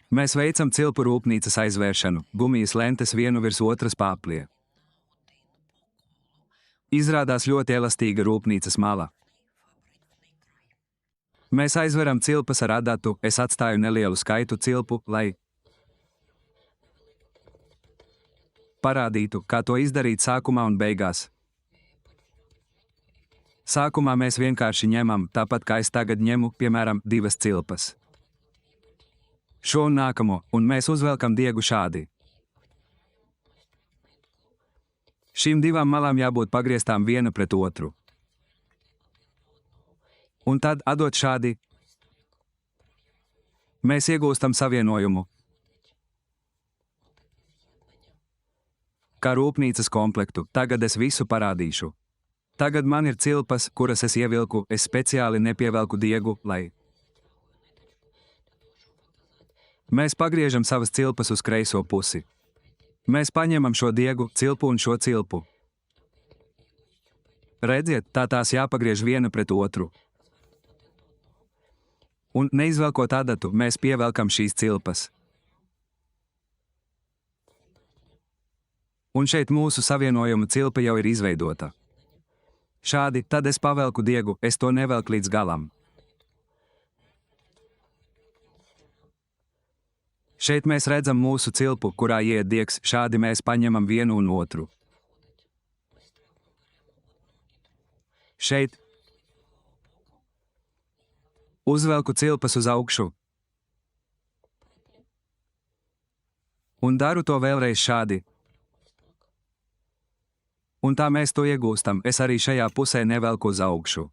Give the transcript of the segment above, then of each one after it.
Mēs veicam cilpu rūpnīcas aizvēršanu, gumijas lentes vienu virs otras pāplie. Izrādās ļoti elastīga rūpnīcas mala. Mēs aizveram cilpas ar adatu, es atstāju nelielu skaitu cilpu, lai parādītu, kā to izdarīt sākumā un beigās. Sākumā mēs vienkārši ņemam, tāpat kā es tagad ņemu, piemēram, 2 cilpas. Šo un nākamo, un mēs uzvelkam diegu šādi. Šīm 2 malām jābūt pagrieztām viena pret otru. Un tad, adot šādi, mēs iegūstam savienojumu, kā rūpnīcas komplektu. Tagad es visu parādīšu. Tagad man ir cilpas, kuras es ievilku, es speciāli nepievelku diegu, lai mēs pagriežam savas cilpas uz kreiso pusi. Mēs paņemam šo diegu, cilpu un šo cilpu. Redziet, tā tās jāpagriež viena pret otru. Un neizvelkot adatu, mēs pievelkam šīs cilpas. Un šeit mūsu savienojuma cilpa jau ir izveidota. Šādi, tad es pavelku diegu, es to nevelku līdz galam. Šeit mēs redzam mūsu cilpu, kurā ieiet diegs, šādi mēs paņemam vienu un otru. Šeit uzvelku cilpas uz augšu. Un daru to vēlreiz šādi. Un tā mēs to iegūstam, es arī šajā pusē nevelku uz augšu.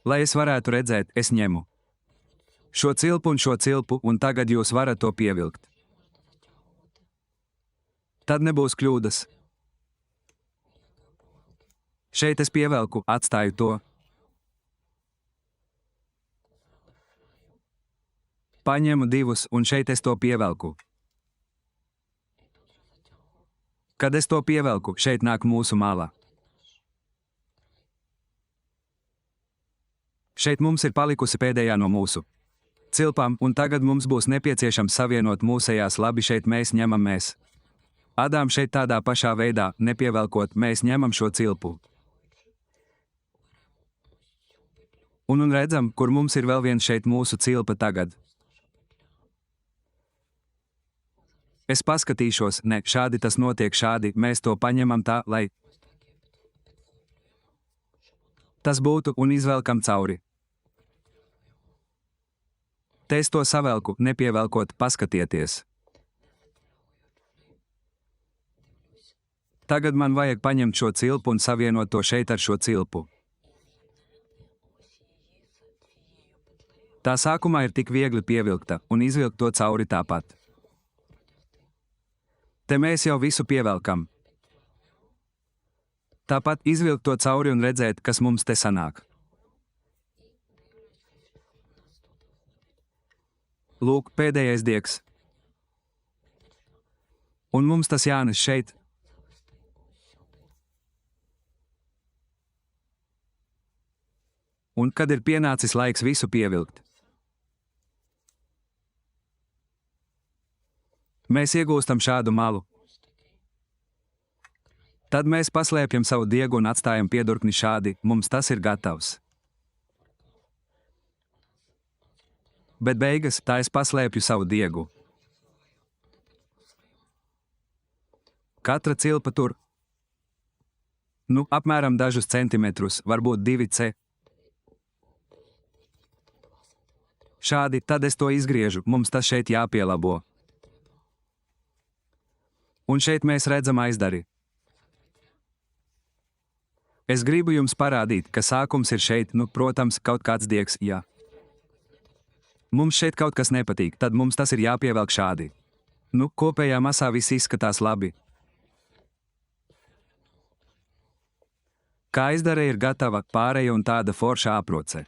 Lai es varētu redzēt, es ņemu šo cilpu, un tagad jūs varat to pievilkt. Tad nebūs kļūdas. Šeit es pievelku, atstāju to. Paņemu 2, un šeit es to pievelku. Kad es to pievelku, šeit nāk mūsu mala. Šeit mums ir palikusi pēdējā no mūsu cilpām, un tagad mums būs nepieciešams savienot mūsējās. Labi, šeit mēs ņemam mēs. Adām šeit tādā pašā veidā, nepievelkot, mēs ņemam šo cilpu. Un redzam, kur mums ir vēl viens šeit mūsu cilpa tagad. Es paskatīšos, ne, šādi tas notiek šādi, mēs to paņemam tā, lai tas būtu, un izvelkam cauri. Te es to savelku, nepievelkot, paskatieties. Tagad man vajag paņemt šo cilpu un savienot to šeit ar šo cilpu. Tā sākumā ir tik viegli pievilkta, un izvilkt to cauri tāpat. Te mēs jau visu pievelkam. Tāpat izvilkt to cauri un redzēt, kas mums te sanāk. Lūk, pēdējais diegs. Un mums tas jānes šeit. Un kad ir pienācis laiks visu pievilkt, mēs iegūstam šādu malu. Tad mēs paslēpjam savu diegu un atstājam piedurkni šādi, mums tas ir gatavs. Bet beigas, tā es paslēpju savu diegu. Katra cilpa tur, apmēram dažus centimetrus, varbūt 2 cm. Šādi, tad es to izgriežu, mums tas šeit jāpielabo. Un šeit mēs redzam aizdari. Es gribu jums parādīt, ka sākums ir šeit, protams, kaut kāds diegs, jā. Mums šeit kaut kas nepatīk, tad mums tas ir jāpievelk šādi. Kopējā masā viss izskatās labi. Kā aizdare ir gatava, pāreja un tāda forša aproce.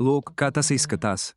Lūk, kā tas izskatās.